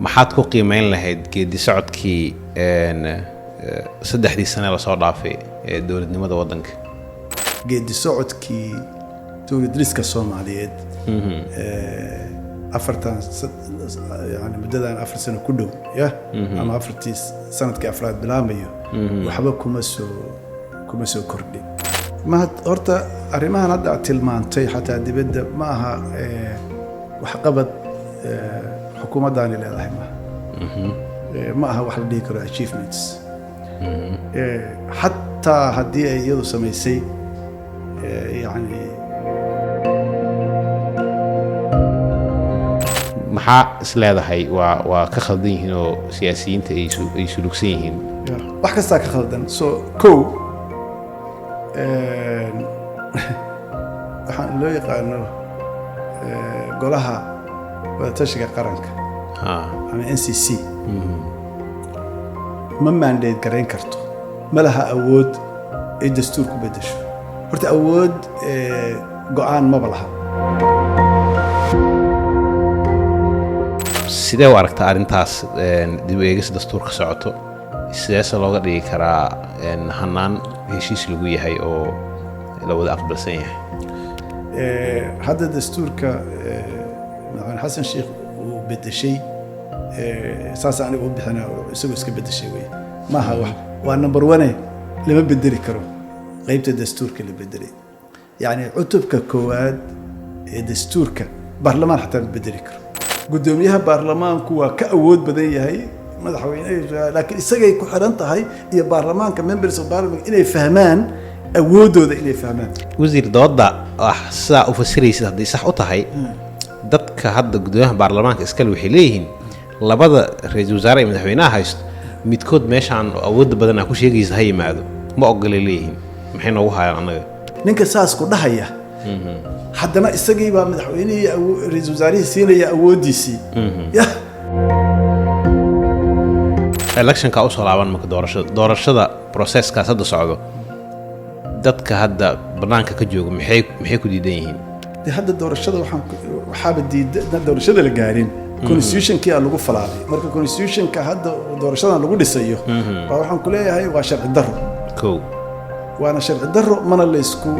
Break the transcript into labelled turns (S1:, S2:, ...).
S1: maxaad ku qiimeyn lahayd geedi socodkii saddexdii sano la soo dhaafay ee dowladnimada waddanka
S2: geedi socodkii dowladniska Soomaaliyeed afartan yani muddadan 4 sano ku dhow ama afartii sanadkii afraad bilaamayo waxba kuma soo kordhin ma horta arrimahan hadda tilmaantay xataa dibadda ma aha wax qabad xukuumaddaani leedahay ma aha wax la dhihi karo achievements xataa haddii ay iyadu samaysay yani
S1: maxaa isleedahay waa ka khaldan yihiin oo siyaasiyiinta ay sulugsan yihiin
S2: wax kastaa ka khaldan so kow waxaan loo yaqaano golaha wadatashiga qaranka ama NCC ma mandate garayn karto ma laha awood ay dastuur ku bedesho horta awood go'aan maba laha
S1: sidee u aragtaa arrintaas dib u eegis dastuurka socoto sideese looga dhigi karaa hanaan heshiis lagu yahay oo la wada aqbalsan yahay
S2: hadda dastuurka madaxweyne xasan sheekh uu bedeshay saas aniga u bixinaa isagoo iska bedeshay wey maaha wax waa number 1 lama bedeli karo qaybta dastuurka la bedelay yani cutubka koowaad ee dastuurka baarlamaan xataa ma bedeli karo gudoomiyaha baarlamaanku waa ka awood badan yahay madaxweynaha laakiin isagay ku xiran tahay iyo baarlamaanka members of parliament inay fahmaan awoodooda inay fahmaan
S1: wasiir dooda saa u fasiraysid haddii sax u tahay dadka hadda gudoomiyaha baarlamaanka iskale waxay leeyihiin labada ra'iisul wasaare iyo madaxweynaha haysto midkood meeshaan awood badan ku sheegaysa ha yimaado ma ogolay leeyihiin maxay noogu hayaan anaga
S2: ninka saas ku dhahaya haddana isagii baa madaxweynihii ra'iisul wasaarihii siinaya awoodiisii
S1: electionka u soo laaban marka doorashada processkaas hadda socdo dadka hadda banaanka ka jooga maxay ku diidan yihiin
S2: hadda doorashada waxaaba diidan doorashada la gaarin constitutionkii lagu falaalay marka constitutionka hadda doorashadan lagu dhisayo waxaan ku leeyahay waa sharci darro
S1: kow
S2: waana sharci darro mana la isku